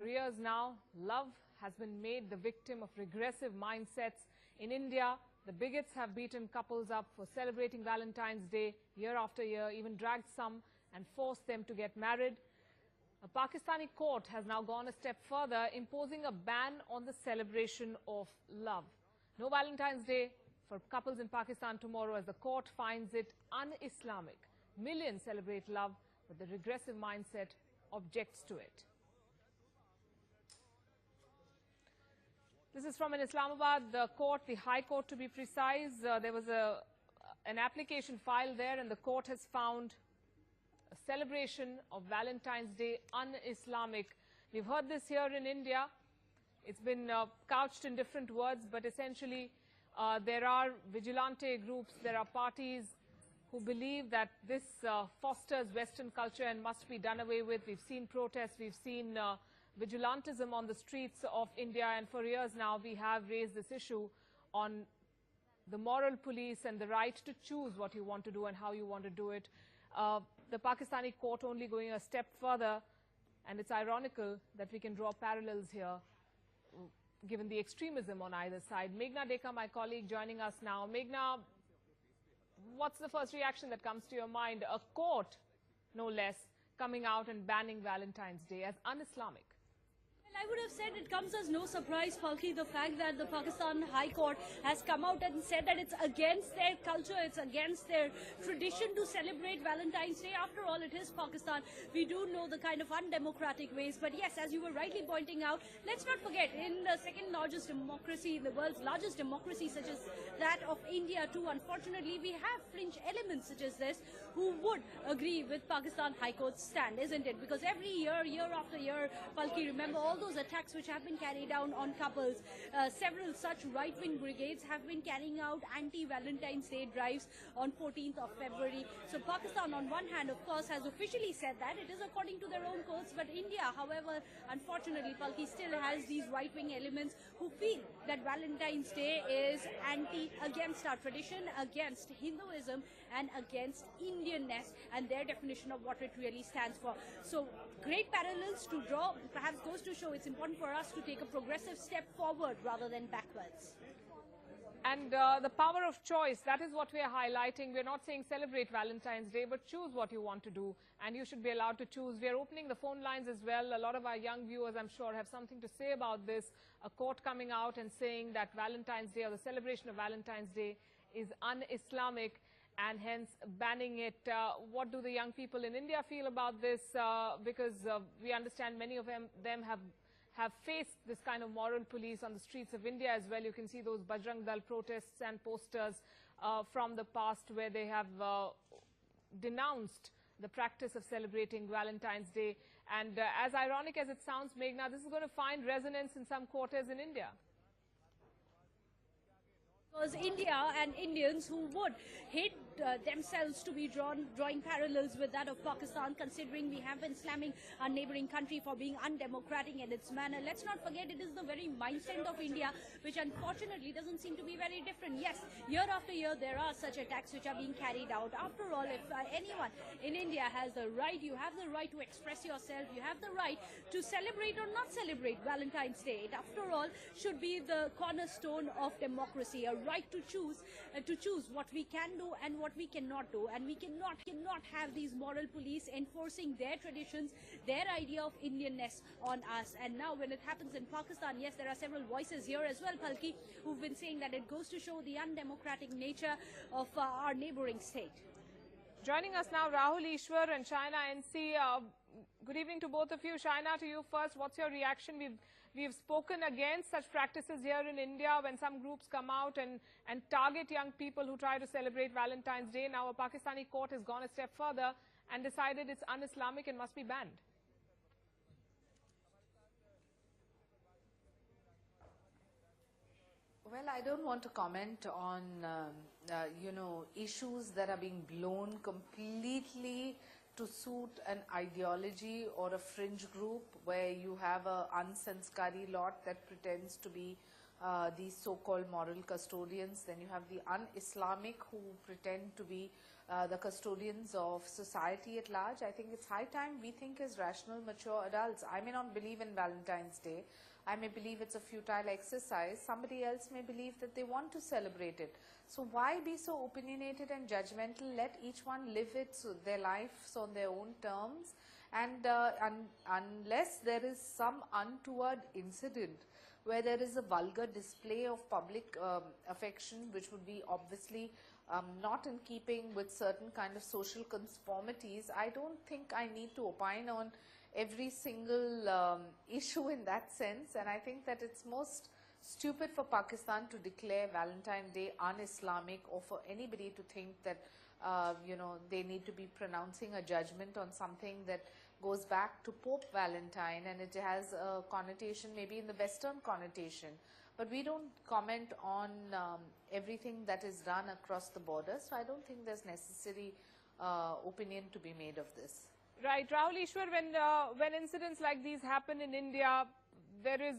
For years now, love has been made the victim of regressive mindsets. In India, the bigots have beaten couples up for celebrating Valentine's Day year after year, even dragged some and forced them to get married. A Pakistani court has now gone a step further, imposing a ban on the celebration of love. No Valentine's Day for couples in Pakistan tomorrow, as the court finds it un-Islamic. Millions celebrate love, but the regressive mindset objects to it. This is from an Islamabad court, the High Court to be precise. There was an application filed there, and the court has found a celebration of Valentine's Day un-Islamic. We've heard this here in India. It's been couched in different words, but essentially there are vigilante groups, there are parties who believe that this fosters Western culture and must be done away with. We've seen protests, we've seen vigilantism on the streets of India, and for years now we have raised this issue on the moral police and the right to choose what you want to do and how you want to do it. The Pakistani court only going a step further, and it's ironical that we can draw parallels here given the extremism on either side. Meghna Deka, my colleague, joining us now. Meghna, what's the first reaction that comes to your mind? A court, no less, coming out and banning Valentine's Day as un-Islamic. I would have said it comes as no surprise, Palki, the fact that the Pakistan High Court has come out and said that it's against their culture, it's against their tradition to celebrate Valentine's Day. After all, it is Pakistan. We do know the kind of undemocratic ways. But yes, as you were rightly pointing out, let's not forget, in the second largest democracy, in the world's largest democracy, such as that of India too, unfortunately, we have fringe elements such as this who would agree with Pakistan High Court's stand, isn't it? Because every year, year after year, Palki, remember all those attacks which have been carried out on couples. Several such right-wing brigades have been carrying out anti-Valentine's Day drives on 14th of February. So Pakistan, on one hand, of course, has officially said that it is according to their own codes, but India, however, unfortunately, Palki, still has these right-wing elements who feel that Valentine's Day is against our tradition, against Hinduism, and against Indianness and their definition of what it really stands for. So great parallels to draw, perhaps goes to show it's important for us to take a progressive step forward rather than backwards. And the power of choice, that is what we are highlighting. We're not saying celebrate Valentine's Day, but choose what you want to do, and you should be allowed to choose. We are opening the phone lines as well. A lot of our young viewers, I'm sure, have something to say about this. A court coming out and saying that Valentine's Day, or the celebration of Valentine's Day, is un-Islamic, and hence banning it. What do the young people in India feel about this? Because we understand many of them have faced this kind of moral police on the streets of India as well. You can see those Bajrang Dal protests and posters from the past where they have denounced the practice of celebrating Valentine's Day. And as ironic as it sounds, Meghna, this is going to find resonance in some quarters in India. Because India and Indians who would hate themselves to be drawing parallels with that of Pakistan, considering we have been slamming our neighboring country for being undemocratic in its manner. Let's not forget it is the very mindset of India, which unfortunately doesn't seem to be very different. Yes, year after year there are such attacks which are being carried out. After all, if anyone in India has the right, you have the right to express yourself, you have the right to celebrate or not celebrate Valentine's Day. It, after all, should be the cornerstone of democracy, a right to choose what we can do and what we cannot do, and we cannot have these moral police enforcing their traditions, their idea of Indianness on us. And now when it happens in Pakistan, yes, there are several voices here as well, Palki, who've been saying that it goes to show the undemocratic nature of our neighboring state. Joining us now, Rahul Ishwar and Shaina NC. Good evening to both of you. Shaina, to you first. What's your reaction? We've spoken against such practices here in India when some groups come out and target young people who try to celebrate Valentine's Day. Now a Pakistani court has gone a step further and decided it's un-Islamic and must be banned. Well, I don't want to comment on, issues that are being blown completely to suit an ideology or a fringe group where you have a unsanskari lot that pretends to be these so-called moral custodians. Then you have the un-Islamic who pretend to be the custodians of society at large. I think it's high time we think as rational, mature adults. I may not believe in Valentine's Day. I may believe it's a futile exercise. Somebody else may believe that they want to celebrate it. So why be so opinionated and judgmental? Let each one live their lives on their own terms. And unless there is some untoward incident where there is a vulgar display of public affection, which would be obviously not in keeping with certain kind of social conformities, I don't think I need to opine on every single issue in that sense. And I think that it's most stupid for Pakistan to declare Valentine Day un-Islamic, or for anybody to think that you know, they need to be pronouncing a judgment on something that goes back to Pope Valentine, and it has a connotation maybe in the Western connotation. But we don't comment on everything that is done across the border, so I don't think there's necessary opinion to be made of this. Right, Rahul Ishwar, when incidents like these happen in India, there is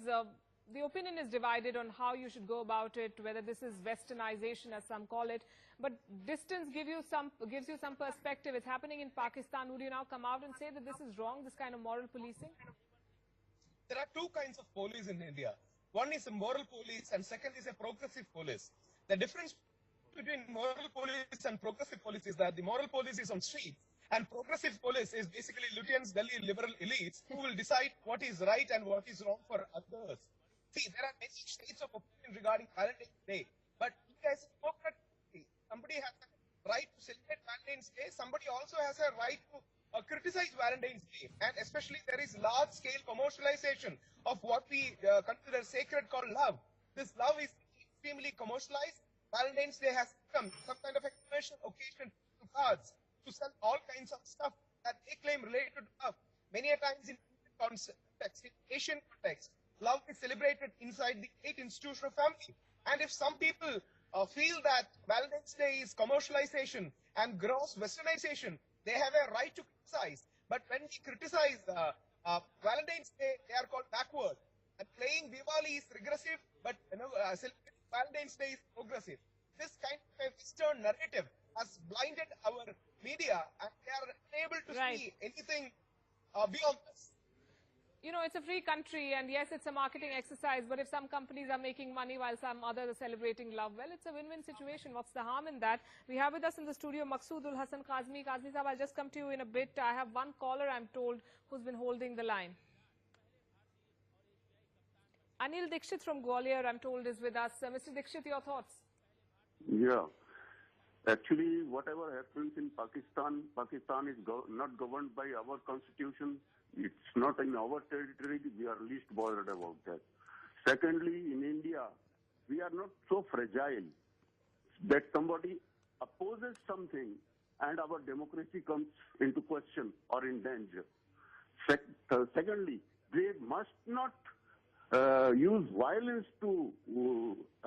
the opinion is divided on how you should go about it, whether this is westernization as some call it, but distance gives you some perspective. It's happening in Pakistan. Would you now come out and say that this is wrong, this kind of moral policing? There are two kinds of police in India. One is a moral police and second is a progressive police. The difference between moral police and progressive police is that the moral police is on street, and progressive police is basically Lutyens, Delhi liberal elites who will decide what is right and what is wrong for others. See, there are many shades of opinion regarding Valentine's Day, but as a democratic country, somebody has a right to celebrate Valentine's Day, somebody also has a right to criticize Valentine's Day, and especially there is large-scale commercialization of what we consider sacred called love. This love is extremely commercialized. Valentine's Day has become some kind of a commercial occasion to cards to sell all kinds of stuff that they claim related to love. Many a times in context, in Asian context, love is celebrated inside the great institutional family. And if some people feel that Valentine's Day is commercialization and gross westernization, they have a right to criticize. But when we criticize Valentine's Day, they are called backward. And playing Diwali is regressive, but celebrating Valentine's Day is progressive. This kind of a Western narrative has blinded our media, and they are unable to see anything beyond this. You know, it's a free country, and yes, it's a marketing exercise, but if some companies are making money while some others are celebrating love, well, it's a win-win situation. What's the harm in that? We have with us in the studio Mamnoon Hussain. Kazmi sahab, I'll just come to you in a bit. I have one caller, I'm told, who's been holding the line. Anil Dikshit from Gwalior, I'm told, is with us. Mr. Dikshit, your thoughts? Yeah. Actually, whatever happens in Pakistan, Pakistan is not governed by our constitution. It's not in our territory. We are least bothered about that. Secondly, in India, we are not so fragile that somebody opposes something and our democracy comes into question or in danger. Secondly, they must not use violence to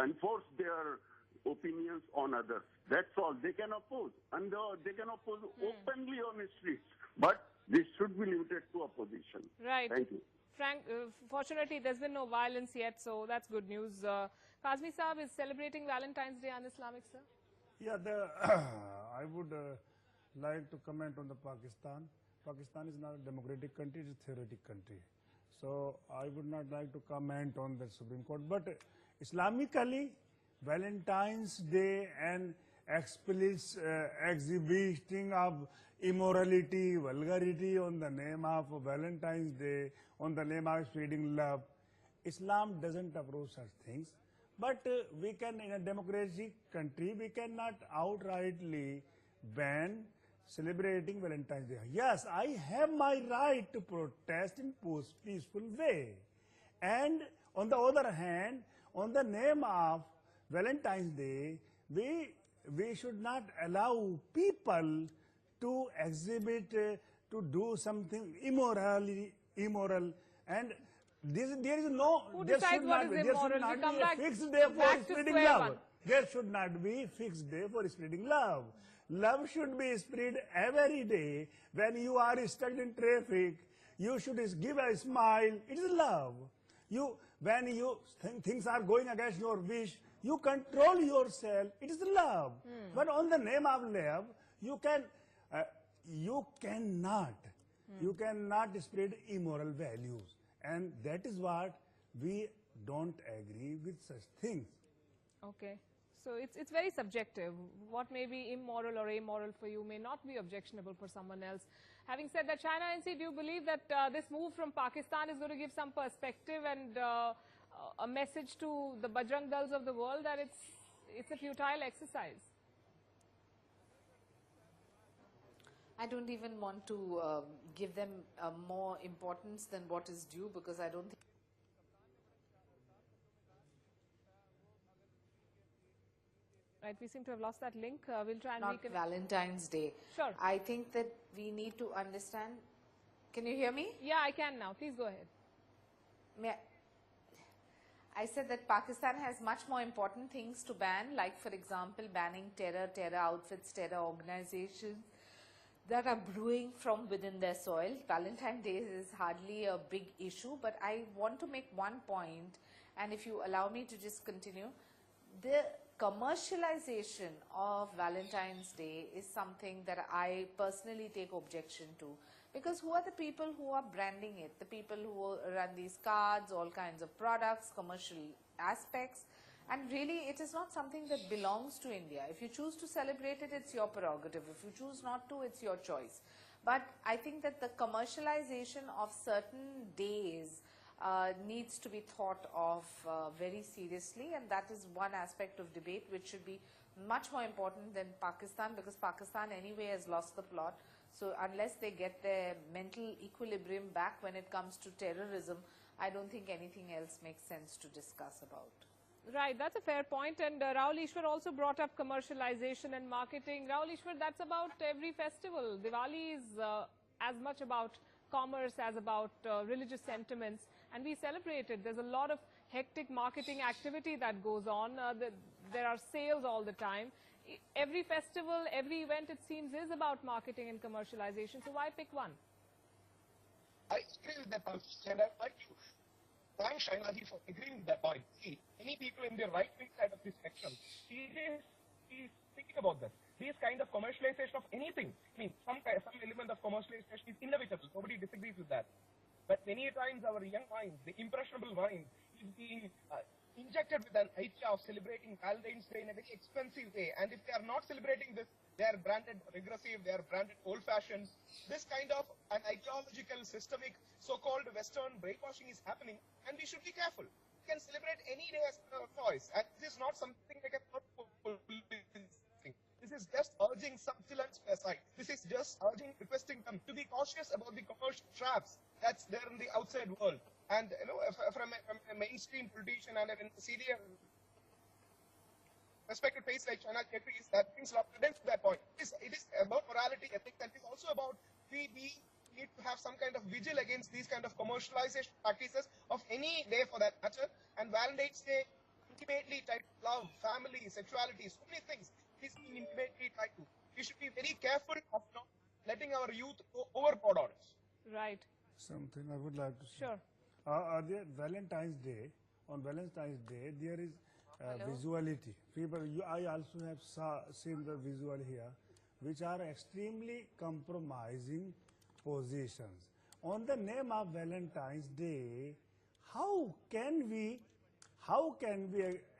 enforce their opinions on others. That's all. They can oppose, and they can oppose openly on the streets. But this should be limited to opposition. Right. Thank you. Frank, fortunately, there's been no violence yet, so that's good news. Kazmi Saab is celebrating Valentine's Day un-Islamic, sir? Yeah, I would like to comment on the Pakistan. Pakistan is not a democratic country, it's a theoretic country. So I would not like to comment on the Supreme Court. But Islamically, Valentine's Day and exhibiting of immorality, vulgarity on the name of Valentine's Day, on the name of spreading love. Islam doesn't approve such things. But we can, in a democratic country, we cannot outrightly ban celebrating Valentine's Day. Yes, I have my right to protest in peaceful way. And on the other hand, on the name of Valentine's Day, we should not allow people to exhibit, to do something immoral, and there is no. Who decides what is immoral? There should not be a fixed day for spreading love. There should not be a fixed day for spreading love. Love should be spread every day. When you are stuck in traffic, you should give a smile. It is love. When things are going against your wish, you control yourself. It is love. But on the name of love, you cannot spread immoral values, and that is what we don't agree with such things. Okay. So it's very subjective. What may be immoral or amoral for you may not be objectionable for someone else. Having said that, China NC, do you believe that this move from Pakistan is going to give some perspective and a message to the Bajrang Dals of the world that it's a futile exercise? I don't even want to give them more importance than what is due, because I don't think. Right, we seem to have lost that link. We'll try and Not Valentine's Day. Sure. I think that we need to understand. Can you hear me? Yeah, I can now. Please go ahead. I said that Pakistan has much more important things to ban, like, for example, banning terror outfits, terror organizations that are brewing from within their soil. Valentine's Day is hardly a big issue, but I want to make one point, and if you allow me to just continue, the commercialization of Valentine's Day is something that I personally take objection to, because who are the people who are branding it? The people who run these cards, all kinds of products, commercial aspects, and really it is not something that belongs to India. If you choose to celebrate it, it's your prerogative. If you choose not to, it's your choice. But I think that the commercialization of certain days needs to be thought of very seriously, and that is one aspect of debate which should be much more important than Pakistan, because Pakistan anyway has lost the plot. So unless they get their mental equilibrium back when it comes to terrorism, I don't think anything else makes sense to discuss about. Right, that's a fair point. And Rahul Ishwar also brought up commercialization and marketing. Rahul Ishwar, that's about every festival. Diwali is as much about commerce as about religious sentiments, and we celebrate it. There's a lot of hectic marketing activity that goes on. There are sales all the time. Every festival, every event, it seems, is about marketing and commercialization. So why pick one? I agree with that point, and I'd like to thank Shainaji for agreeing with that point. See, many people in the right-wing side of this spectrum, he's thinking about this. This kind of commercialization of anything, I mean, some element of commercialization is inevitable. Nobody disagrees with that. But many times our young mind, the impressionable mind, is being injected with an idea of celebrating Valentine's Day in a very expensive way. And if they are not celebrating this, they are branded regressive, they are branded old-fashioned. This kind of an ideological, systemic, so-called Western brainwashing is happening, and we should be careful. We can celebrate any day as a choice, and this is not something like a thoughtful thing. This is just urging some vigilance aside. This is just requesting them to be cautious about the commercial traps that's there in the outside world. And you know, from a mainstream politician and a senior respected face like China agrees that things are to that point. It is about morality, ethics, and it is also about we need to have some kind of vigil against these kind of commercialization practices of any day for that matter. And Valentine's Day intimately tied to love, family, sexuality, so many things. It is intimately tied to. We should be very careful of not letting our youth go overboard on it. Right. Something I would like to say. Sure. Valentine's Day, on Valentine's Day, there is visuality. People, I also have seen the visual here, which are extremely compromising positions. On the name of Valentine's Day, how can we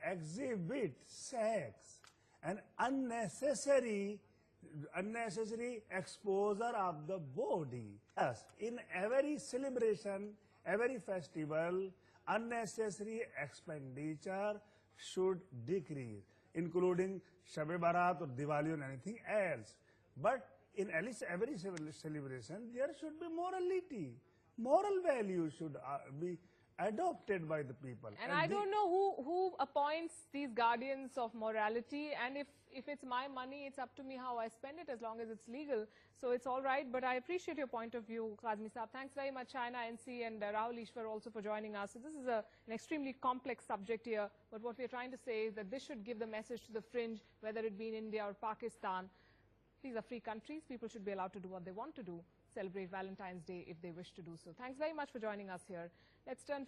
exhibit sex and unnecessary exposure of the body? Yes, in every celebration, every festival, unnecessary expenditure should decrease, including Shab-e Barat or Diwali or anything else. But in at least every celebration, there should be morality. Moral values should be adopted by the people. And I don't know who appoints these guardians of morality, and if it's my money, it's up to me how I spend it as long as it's legal. So it's all right, but I appreciate your point of view, Kazmi Saab. Thanks very much, China NC and Rahul Ishwar also for joining us. So this is an extremely complex subject here, but what we're trying to say is that this should give the message to the fringe, whether it be in India or Pakistan. These are free countries. People should be allowed to do what they want to do, celebrate Valentine's Day if they wish to do so. Thanks very much for joining us here. Let's turn to